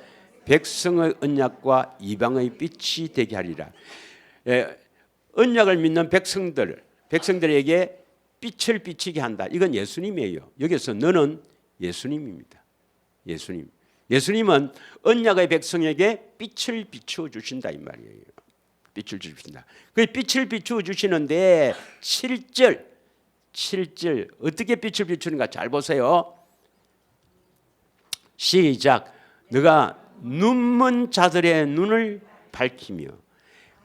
백성의 언약과 이방의 빛이 되게 하리라. 언약을 믿는 백성들에게 빛을 비치게 한다. 이건 예수님이에요. 여기서 너는 예수님입니다. 예수님은 언약의 백성에게 빛을 비추어 주신다 이 말이에요. 빛을 주십니다. 그 빛을 비추어 주시는데 7절 어떻게 빛을 비추는가 잘 보세요. 시작. 너가 눈먼 자들의 눈을 밝히며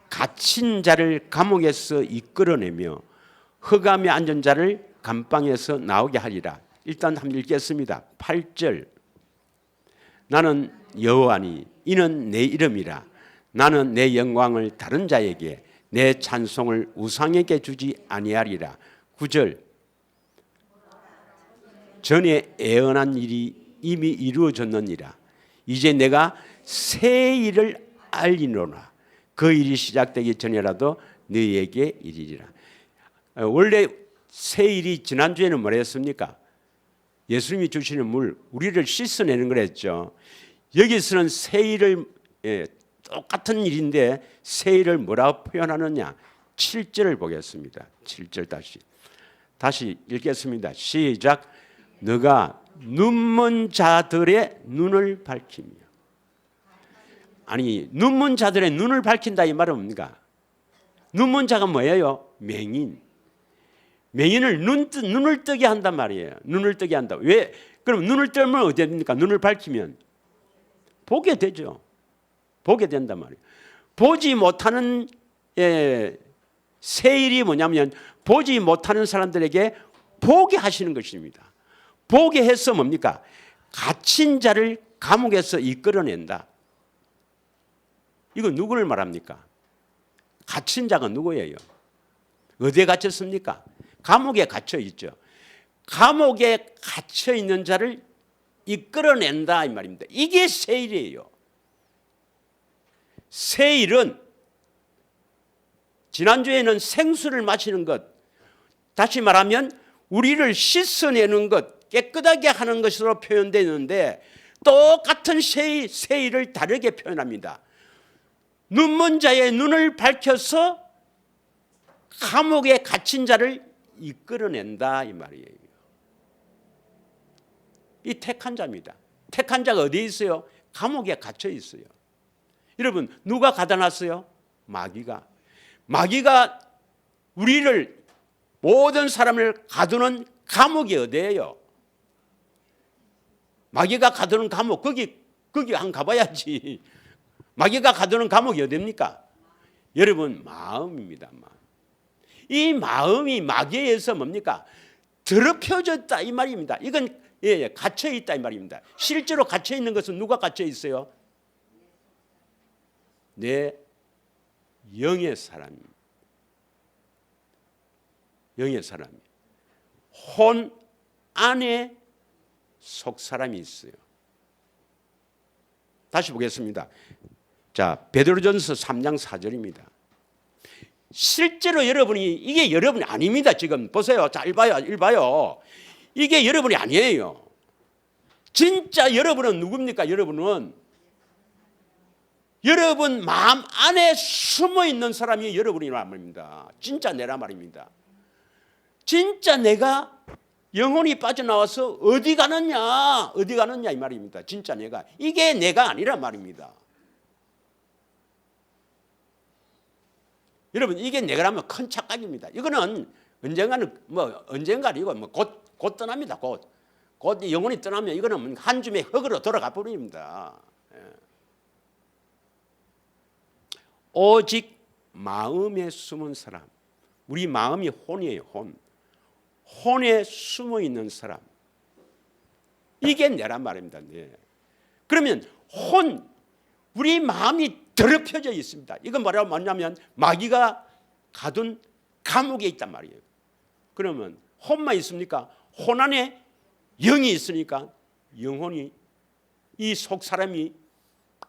갇힌 자를 감옥에서 이끌어내며 흑암에 앉은 자를 감방에서 나오게 하리라. 일단 한번 읽겠습니다. 8절. 나는 여호와니 이는 내 이름이라. 나는 내 영광을 다른 자에게 내 찬송을 우상에게 주지 아니하리라. 9절. 전에 애언한 일이 이미 이루어졌느니라. 이제 내가 새 일을 알리노라. 그 일이 시작되기 전이라도 너희에게 이르리라. 원래 새 일이 지난주에는 뭐라 했습니까? 예수님이 주시는 물, 우리를 씻어내는 거랬죠. 여기서는 새 일을 똑같은 일인데 새 일을 뭐라고 표현하느냐? 7절을 보겠습니다. 7절 다시 읽겠습니다. 시작. 너가 눈먼 자들의 눈을 밝히며. 아니, 눈먼 자들의 눈을 밝힌다 이 말은 뭡니까? 눈먼 자가 뭐예요? 맹인. 맹인을 눈을 뜨게 한단 말이에요. 눈을 뜨게 한다. 왜? 그럼 눈을 뜨면 어떻게 됩니까? 눈을 밝히면 보게 되죠. 보게 된단 말이에요. 보지 못하는 새 일이 뭐냐면 보지 못하는 사람들에게 보게 하시는 것입니다. 보게 해서 뭡니까? 갇힌 자를 감옥에서 이끌어낸다. 이거 누구를 말합니까? 갇힌 자가 누구예요? 어디에 갇혔습니까? 감옥에 갇혀 있죠. 감옥에 갇혀 있는 자를 이끌어낸다 이 말입니다. 이게 세일이에요. 세일은 지난주에는 생수를 마시는 것, 다시 말하면 우리를 씻어내는 것, 깨끗하게 하는 것으로 표현되는데 똑같은 세일을 다르게 표현합니다. 눈먼 자의 눈을 밝혀서 감옥에 갇힌 자를 이끌어낸다 이 말이에요. 이 택한 자입니다. 택한 자가 어디에 있어요? 감옥에 갇혀 있어요. 여러분 누가 가다 놨어요? 마귀가. 마귀가 우리를 모든 사람을 가두는 감옥이 어디예요? 마귀가 가두는 감옥 거기 안 가봐야지. 마귀가 가두는 감옥이 어디입니까? 여러분 마음입니다. 이 마음이 마귀에 의해서 뭡니까? 더럽혀졌다 이 말입니다. 이건 갇혀 있다 이 말입니다. 실제로 갇혀 있는 것은 누가 갇혀 있어요? 내 영의 사람. 영의 사람. 혼 안에 속 사람이 있어요. 다시 보겠습니다. 자, 베드로전서 3장 4절입니다. 실제로 여러분이 이게 여러분이 아닙니다. 지금 보세요. 자, 읽어봐요. 이게 여러분이 아니에요. 진짜 여러분은 누굽니까? 여러분 마음 안에 숨어 있는 사람이 여러분이란 말입니다. 진짜 내란 말입니다. 진짜 내가 영혼이 빠져나와서 어디 가느냐 이 말입니다. 진짜 내가 이게 내가 아니란 말입니다. 여러분 이게 내가라면 큰 착각입니다. 이거는 언젠가는 언젠가 아니고 곧 떠납니다. 곧 영혼이 떠나면 이거는 한 줌의 흙으로 돌아가 버립니다. 오직 마음에 숨은 사람. 우리 마음이 혼이에요. 혼에 숨어 있는 사람. 이게 내란 말입니다. 네. 그러면 우리 마음이 더럽혀져 있습니다. 이건 뭐냐면 마귀가 가둔 감옥에 있단 말이에요. 그러면 혼만 있습니까? 혼 안에 영이 있으니까 영혼이 이 속 사람이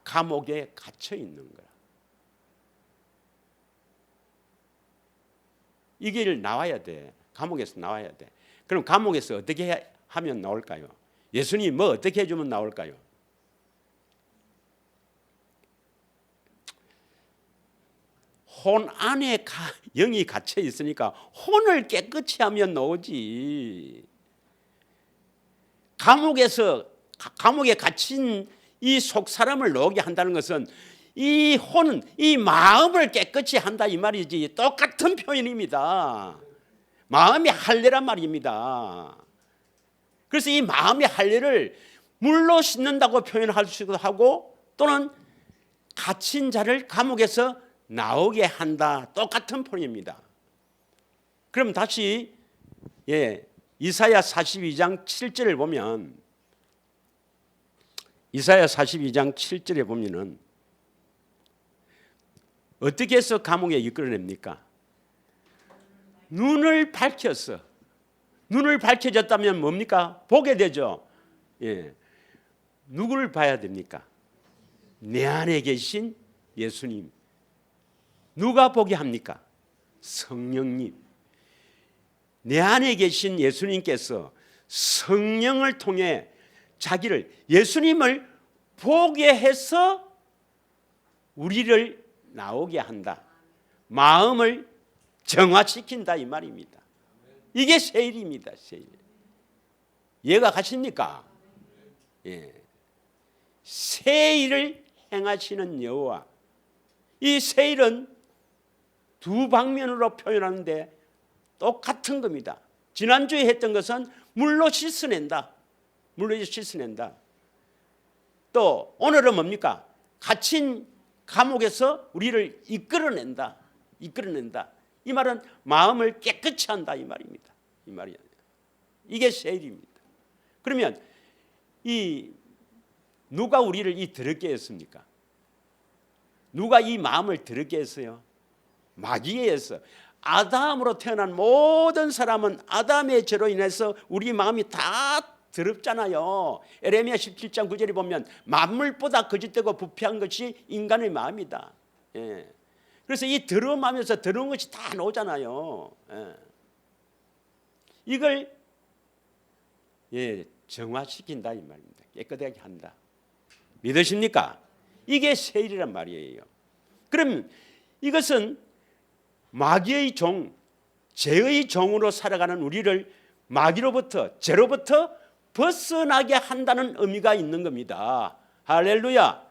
감옥에 갇혀 있는 거야. 이 길 나와야 돼. 감옥에서 나와야 돼. 그럼 감옥에서 어떻게 하면 나올까요? 예수님이 뭐 어떻게 해주면 나올까요? 혼 안에 영이 갇혀 있으니까 혼을 깨끗이 하면 나오지. 감옥에 갇힌 이 속 사람을 나오게 한다는 것은 이 혼은 이 마음을 깨끗이 한다 이 말이지. 똑같은 표현입니다. 마음이 할례란 말입니다. 그래서 이 마음의 할례를 물로 씻는다고 표현할 수도 하고 또는 갇힌 자를 감옥에서 나오게 한다. 똑같은 표현입니다. 그럼 다시 이사야 42장 7절을 보면 이사야 42장 7절에 보면은 어떻게 해서 감옥에 이끌어냅니까? 눈을 밝혀서 눈을 밝혀졌다면 뭡니까? 보게 되죠. 누구를 봐야 됩니까? 내 안에 계신 예수님. 누가 보게 합니까? 성령님. 내 안에 계신 예수님께서 성령을 통해 자기를 예수님을 보게 해서 우리를 나오게 한다. 마음을 정화시킨다 이 말입니다. 이게 세일입니다. 세일. 이해가 가십니까? 세일을 행하시는 여호와. 이 세일은 두 방면으로 표현하는데 똑같은 겁니다. 지난주에 했던 것은 물로 씻어낸다. 물로 씻어낸다. 또 오늘은 뭡니까? 갇힌 감옥에서 우리를 이끌어낸다. 이끌어낸다. 이 말은 마음을 깨끗이 한다 이 말입니다. 이 말이 이게 세일입니다. 그러면 이 누가 우리를 이 더럽게 했습니까? 누가 이 마음을 더럽게 했어요? 마귀에 의해서. 아담으로 태어난 모든 사람은 아담의 죄로 인해서 우리 마음이 다 더럽잖아요. 에레미야 17장 9절에 보면 만물보다 거짓되고 부패한 것이 인간의 마음이다. 그래서 이 더러운 마음에서 더러운 것이 다 나오잖아요. 이걸 정화시킨다 이 말입니다. 깨끗하게 한다. 믿으십니까? 이게 세일이란 말이에요. 그럼 이것은 마귀의 종, 죄의 종으로 살아가는 우리를 마귀로부터, 죄로부터 벗어나게 한다는 의미가 있는 겁니다. 할렐루야.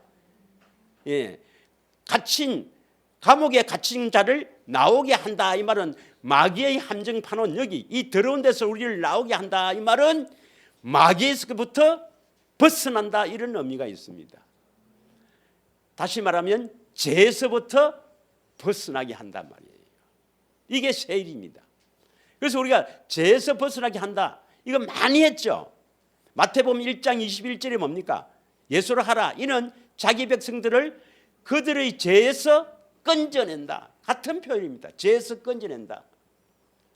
감옥에 갇힌 자를 나오게 한다 이 말은 마귀의 함정판은 여기 이 더러운 데서 우리를 나오게 한다 이 말은 마귀에서부터 벗어난다 이런 의미가 있습니다. 다시 말하면 죄에서부터 벗어나게 한단 말이에요. 이게 세일입니다. 그래서 우리가 죄에서 벗어나게 한다. 이거 많이 했죠. 마태복음 1장 21절에 뭡니까? 예수를 하라. 이는 자기 백성들을 그들의 죄에서 건져낸다. 같은 표현입니다. 죄에서 건져낸다.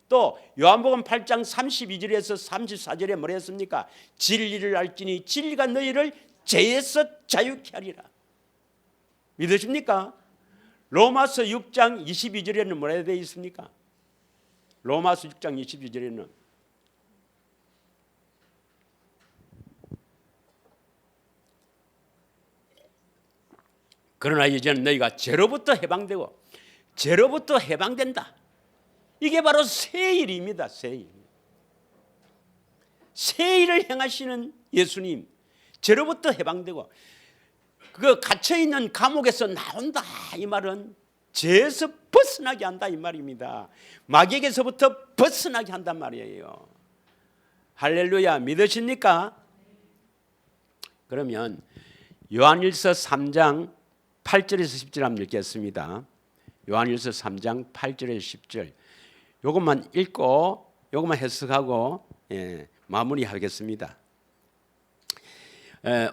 또 요한복음 8장 32절에서 34절에 뭐라 했습니까? 진리를 알지니 진리가 너희를 죄에서 자유케 하리라. 믿으십니까? 로마서 6장 22절에는 뭐라 되어 있습니까? 로마서 6장 22절에는 그러나 이제는 너희가 죄로부터 해방되고 죄로부터 해방된다. 이게 바로 세일입니다. 세일. 세일을 행하시는 예수님, 죄로부터 해방되고 그 갇혀있는 감옥에서 나온다 이 말은 죄에서 벗어나게 한다 이 말입니다. 마귀에게서부터 벗어나게 한단 말이에요. 할렐루야. 믿으십니까? 그러면 요한일서 3장 8절에서 10절 한번 읽겠습니다. 요한일서 3장 8절에서 10절 요것만 읽고 요것만 해석하고 마무리하겠습니다.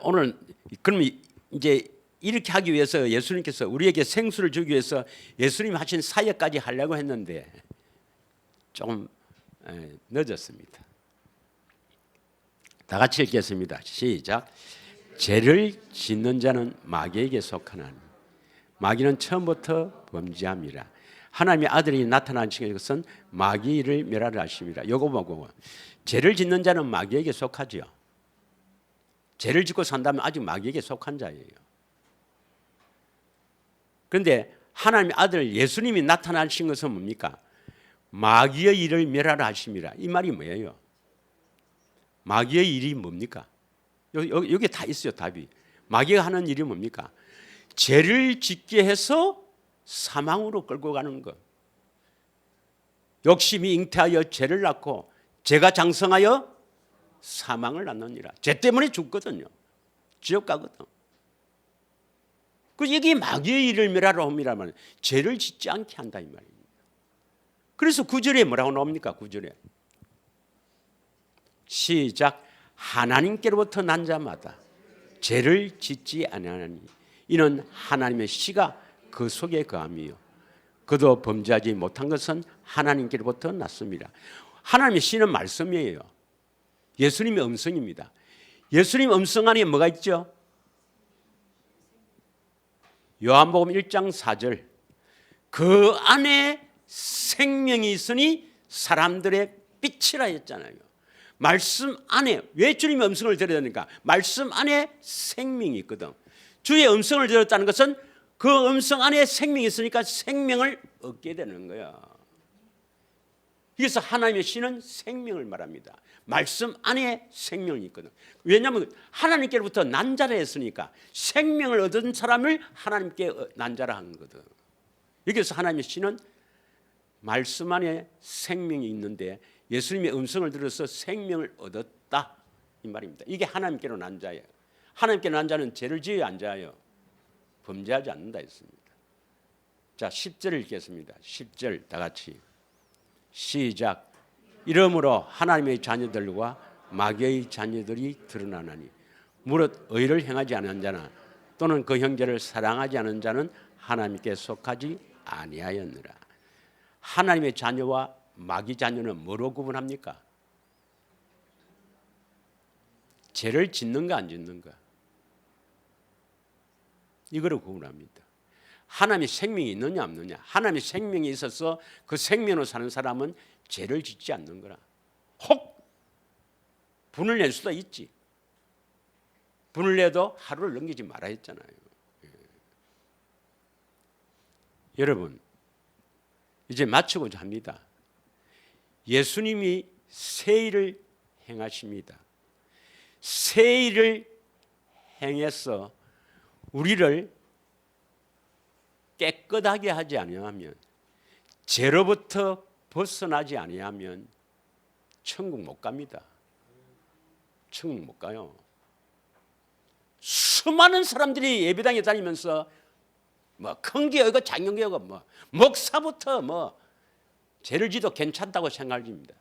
오늘 그럼 이제 이렇게 하기 위해서 예수님께서 우리에게 생수를 주기 위해서 예수님 하신 사역까지 하려고 했는데 좀 늦었습니다. 다 같이 읽겠습니다. 시작. 죄를 짓는 자는 마귀에게 속하나니 마귀는 처음부터 범죄함이라. 하나님의 아들이 나타나신 것은 마귀를 멸하려 하심이라. 요거 보고 죄를 짓는 자는 마귀에게 속하죠. 죄를 짓고 산다면 아직 마귀에게 속한 자예요. 그런데 하나님의 아들 예수님이 나타나신 것은 뭡니까? 마귀의 일을 멸하려 하심이라. 이 말이 뭐예요? 마귀의 일이 뭡니까? 여기 다 있어요. 답이. 마귀가 하는 일이 뭡니까? 죄를 짓게 해서 사망으로 끌고 가는 것. 욕심이 잉태하여 죄를 낳고 죄가 장성하여 사망을 낳느니라. 죄 때문에 죽거든요. 지옥 가거든. 그 이게 마귀의 일을 멸하라 함이라면 죄를 짓지 않게 한다 이 말입니다. 그래서 9절에 뭐라고 나옵니까? 9절에 시작. 하나님께로부터 난 자마다 죄를 짓지 아니하나니 이는 하나님의 씨가 그 속에 거함이요 그도 범죄하지 못한 것은 하나님께로부터 났습니다. 하나님의 씨는 말씀이에요. 예수님의 음성입니다. 예수님 음성 안에 뭐가 있죠? 요한복음 1장 4절 그 안에 생명이 있으니 사람들의 빛이라 했잖아요. 말씀 안에 왜 주님의 음성을 들어야 되니까 말씀 안에 생명이 있거든. 주의 음성을 들었다는 것은 그 음성 안에 생명이 있으니까 생명을 얻게 되는 거야. 그래서 하나님의 씨는 생명을 말합니다. 말씀 안에 생명이 있거든. 왜냐하면 하나님께로부터 난 자라 했으니까 생명을 얻은 사람을 하나님께 난 자라 한 거거든. 여기서 하나님의 씨는 말씀 안에 생명이 있는데 예수님의 음성을 들어서 생명을 얻었다 이 말입니다. 이게 하나님께로 난 자예요. 하나님께로 난 자는 죄를 지어야 안 자요. 범죄하지 않는다 했습니다. 자 10절을 읽겠습니다. 10절 다 같이 시작. 이러므로 하나님의 자녀들과 마귀의 자녀들이 드러나나니 무릇 의를 행하지 않은 자나 또는 그 형제를 사랑하지 않은 자는 하나님께 속하지 아니하였느라. 하나님의 자녀와 마귀 자녀는 뭐로 구분합니까? 죄를 짓는가 안 짓는가 이거로 구분합니다. 하나님의 생명이 있느냐 없느냐. 하나님의 생명이 있어서 그 생명으로 사는 사람은 죄를 짓지 않는 거라. 혹 분을 낼 수도 있지. 분을 내도 하루를 넘기지 말아 했잖아요. 여러분 이제 마치고자 합니다. 예수님이 새 일을 행하십니다. 새 일을 행해서 우리를 깨끗하게 하지 아니하면 죄로부터 벗어나지 아니하면 천국 못 갑니다. 천국 못 가요. 수많은 사람들이 예배당에 다니면서 뭐 큰 교회고 작은 교회고 뭐 목사부터 뭐 죄를 지도 괜찮다고 생각합니다.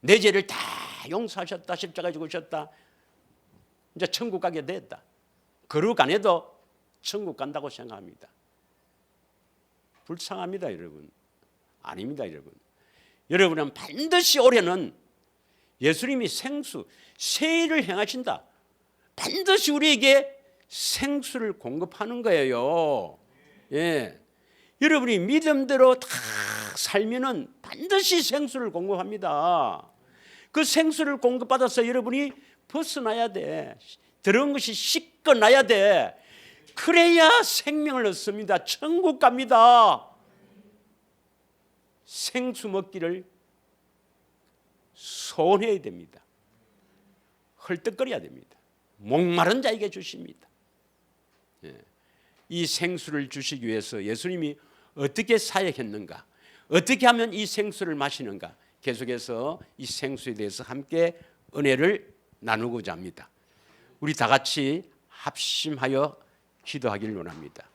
내 죄를 다 용서하셨다. 십자가 죽으셨다. 이제 천국 가게 됐다. 거룩 안 해도 천국 간다고 생각합니다. 불쌍합니다, 여러분. 아닙니다, 여러분. 여러분은 반드시 올해는 예수님이 생수, 새 일을 행하신다. 반드시 우리에게 생수를 공급하는 거예요. 예. 여러분이 믿음대로 다 살면은 반드시 생수를 공급합니다. 그 생수를 공급받아서 여러분이 벗어나야 돼. 들어온 것이 씻겨나야 돼. 그래야 생명을 얻습니다. 천국 갑니다. 생수 먹기를 소원해야 됩니다. 헐떡거려야 됩니다. 목마른 자에게 주십니다. 이 생수를 주시기 위해서 예수님이 어떻게 사역했는가, 어떻게 하면 이 생수를 마시는가, 계속해서 이 생수에 대해서 함께 은혜를 나누고자 합니다. 우리 다 같이 합심하여 기도하기를 원합니다.